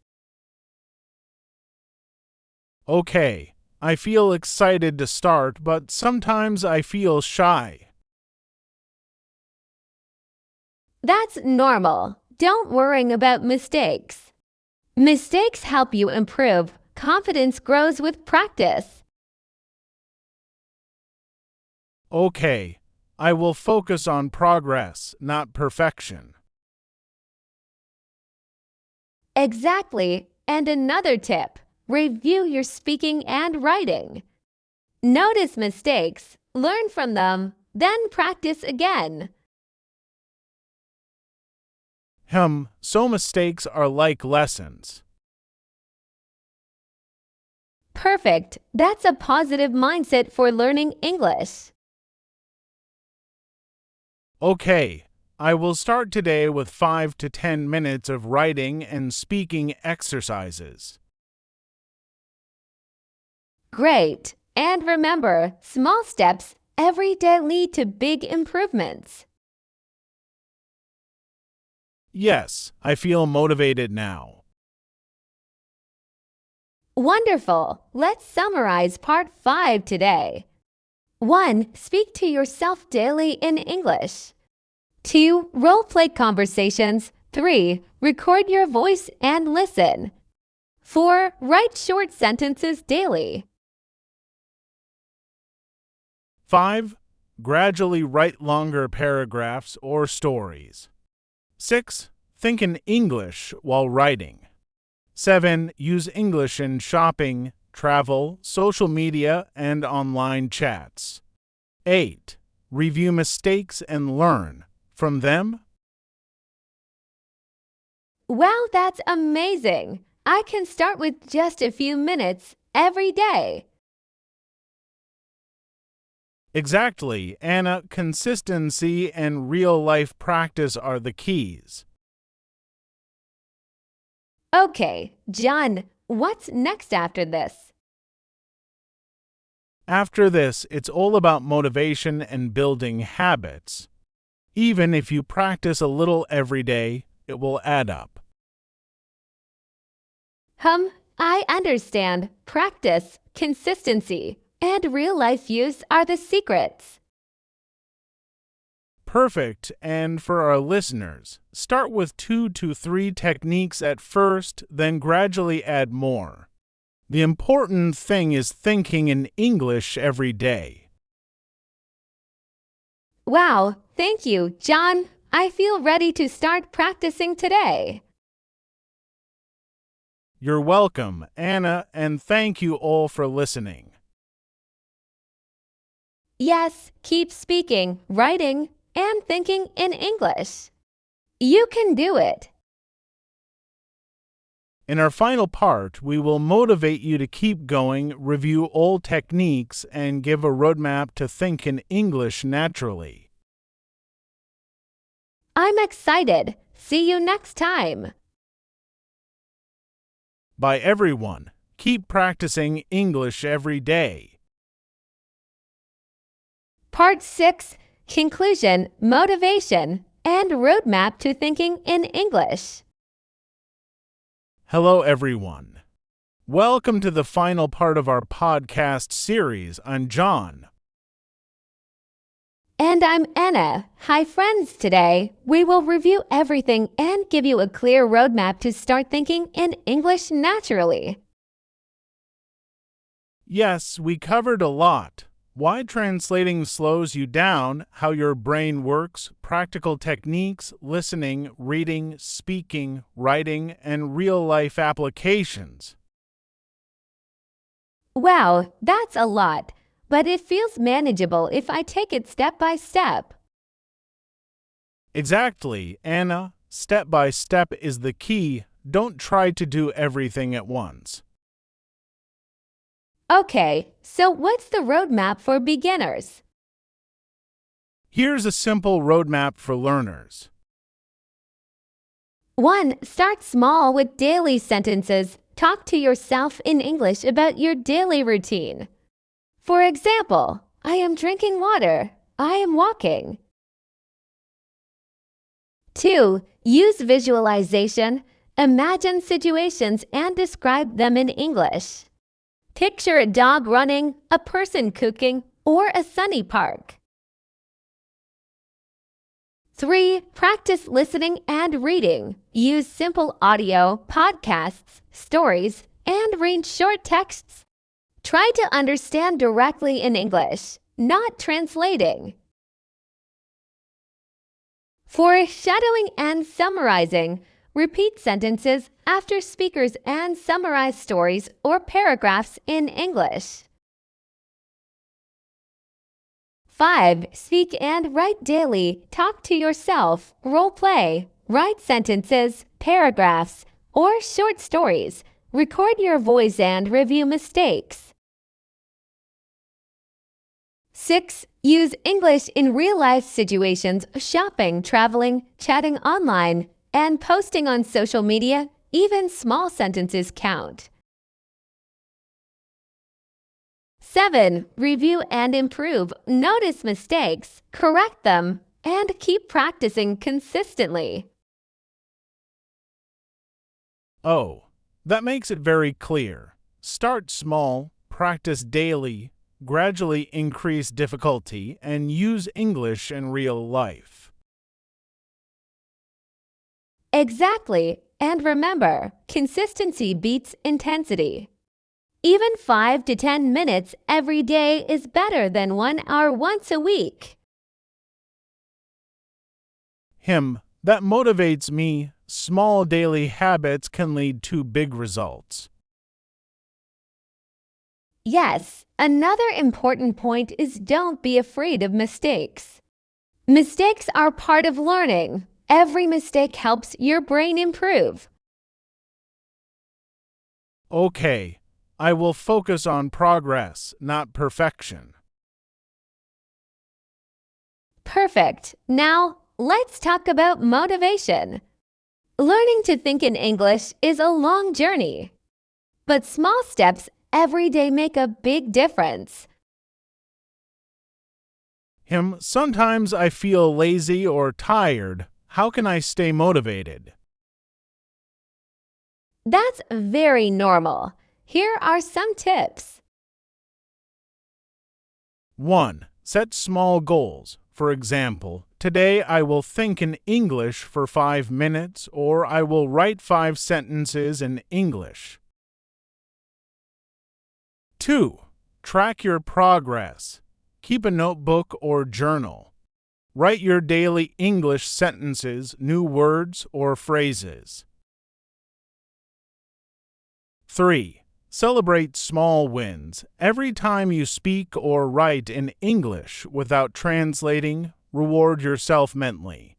Okay, I feel excited to start, but sometimes I feel shy. That's normal. Don't worry about mistakes. Mistakes help you improve. Confidence grows with practice. Okay, I will focus on progress, not perfection. Exactly. And another tip, review your speaking and writing. Notice mistakes, learn from them, then practice again. So mistakes are like lessons. Perfect. That's a positive mindset for learning English. Okay, I will start today with 5 to 10 minutes of writing and speaking exercises. Great. And remember, small steps every day lead to big improvements. Yes, I feel motivated now. Wonderful. Let's summarize part 5 today. 1. Speak to yourself daily in English. 2. Role-play conversations 3. Record your voice and listen. 4. Write short sentences daily. 5. Gradually write longer paragraphs or stories. 6. Think in English while writing. 7. Use English in shopping, travel, social media, and online chats. 8. Review mistakes and learn from them. Wow, that's amazing! I can start with just a few minutes every day. Exactly, Anna. Consistency and real-life practice are the keys. Okay, John, what's next after this? After this, it's all about motivation and building habits. Even if you practice a little every day, it will add up. I understand. Practice, consistency, and real-life use are the secrets. Perfect. And for our listeners, start with 2 to 3 techniques at first, then gradually add more. The important thing is thinking in English every day. Wow, thank you, John. I feel ready to start practicing today. You're welcome, Anna, and thank you all for listening. Yes, keep speaking, writing, and thinking in English. You can do it. In our final part, we will motivate you to keep going, review all techniques, and give a roadmap to think in English naturally. I'm excited. See you next time. Bye, everyone. Keep practicing English every day. Part 6, Conclusion, Motivation, and Roadmap to Thinking in English. Hello, everyone. Welcome to the final part of our podcast series. I'm John. And I'm Anna. Hi, friends. Today, we will review everything and give you a clear roadmap to start thinking in English naturally. Yes, we covered a lot. Why translating slows you down, how your brain works, practical techniques, listening, reading, speaking, writing, and real-life applications. Wow, that's a lot, but it feels manageable if I take it step by step. Exactly, Anna. Step by step is the key. Don't try to do everything at once. Okay, so what's the roadmap for beginners? Here's a simple roadmap for learners. 1. Start small with daily sentences. Talk to yourself in English about your daily routine. For example, I am drinking water. I am walking. 2. Use visualization. Imagine situations and describe them in English. Picture a dog running, a person cooking, or a sunny park. 3. Practice listening and reading. Use simple audio, podcasts, stories, and read short texts. Try to understand directly in English, not translating. 4. Shadowing and summarizing. Repeat sentences after speakers and summarize stories or paragraphs in English. 5. Speak and write daily. Talk to yourself, role play, write sentences, paragraphs, or short stories. Record your voice and review mistakes. 6. Use English in real-life situations, shopping, traveling, chatting online, and posting on social media. Even small sentences count. 7. Review and improve. Notice mistakes, correct them, and keep practicing consistently. Oh, that makes it very clear. Start small, practice daily, gradually increase difficulty, and use English in real life. Exactly. And remember, consistency beats intensity. Even 5 to 10 minutes every day is better than 1 hour once a week. That motivates me. Small daily habits can lead to big results. Yes, another important point is don't be afraid of mistakes. Mistakes are part of learning. Every mistake helps your brain improve. Okay, I will focus on progress, not perfection. Perfect. Now, let's talk about motivation. Learning to think in English is a long journey, but small steps every day make a big difference. Sometimes I feel lazy or tired. How can I stay motivated? That's very normal. Here are some tips. 1. Set small goals. For example, today I will think in English for 5 minutes, or I will write 5 sentences in English. 2. Track your progress. Keep a notebook or journal. Write your daily English sentences, new words, or phrases. 3. Celebrate small wins. Every time you speak or write in English without translating, reward yourself mentally.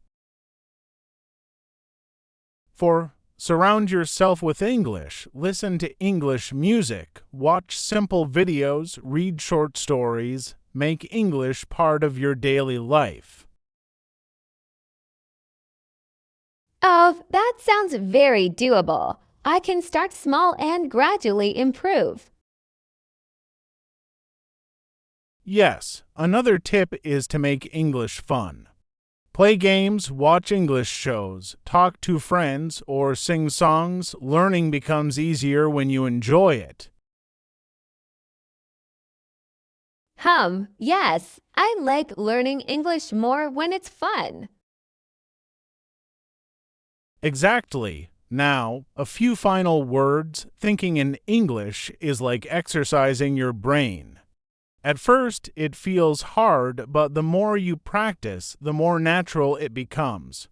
4. Surround yourself with English. Listen to English music. Watch simple videos. Read short stories. Make English part of your daily life. Oh, that sounds very doable. I can start small and gradually improve. Yes, another tip is to make English fun. Play games, watch English shows, talk to friends, or sing songs. Learning becomes easier when you enjoy it. Yes, I like learning English more when it's fun. Exactly. Now, a few final words. Thinking in English is like exercising your brain. At first, it feels hard, but the more you practice, the more natural it becomes.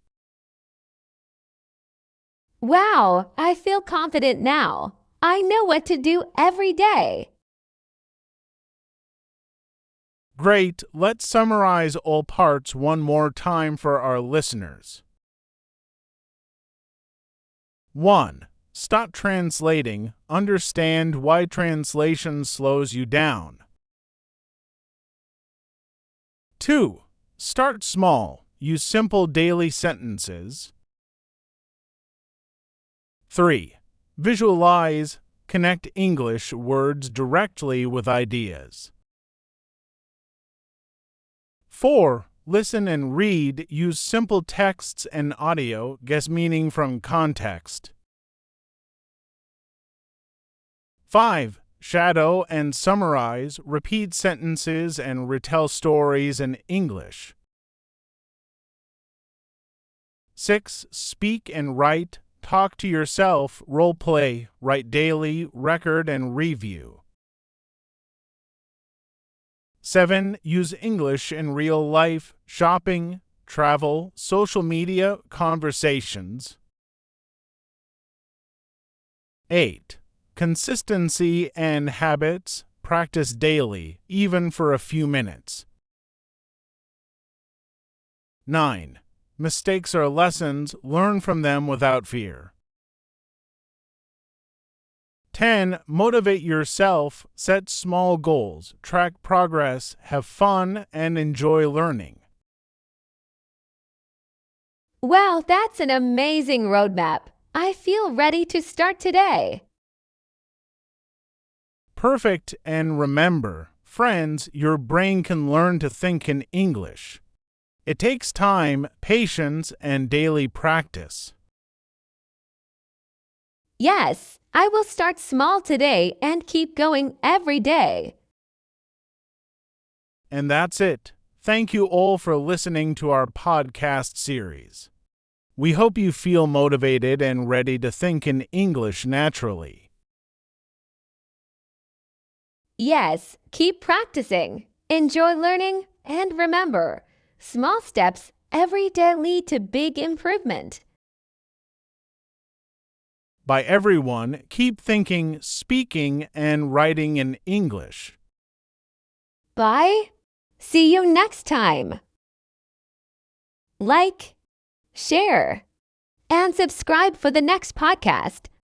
Wow, I feel confident now. I know what to do every day. Great. Let's summarize all parts one more time for our listeners. 1. Stop translating. Understand why translation slows you down. 2. Start small. Use simple daily sentences. 3. Visualize. Connect English words directly with ideas. 4. Listen and read. Use simple texts and audio. Guess meaning from context. 5. Shadow and summarize. Repeat sentences and retell stories in English. 6. Speak and write. Talk to yourself. Role play. Write daily. Record and review. 7. Use English in real life, shopping, travel, social media, conversations. 8. Consistency and habits. Practice daily, even for a few minutes. 9. Mistakes are lessons. Learn from them without fear. 10. Motivate yourself. Set small goals. Track progress. Have fun and enjoy learning. Wow, that's an amazing roadmap. I feel ready to start today. Perfect. And remember, friends, your brain can learn to think in English. It takes time, patience, and daily practice. Yes, I will start small today and keep going every day. And that's it. Thank you all for listening to our podcast series. We hope you feel motivated and ready to think in English naturally. Yes, keep practicing, enjoy learning, and remember, small steps every day lead to big improvement. By everyone, keep thinking, speaking, and writing in English. Bye. See you next time. Like, share, and subscribe for the next podcast.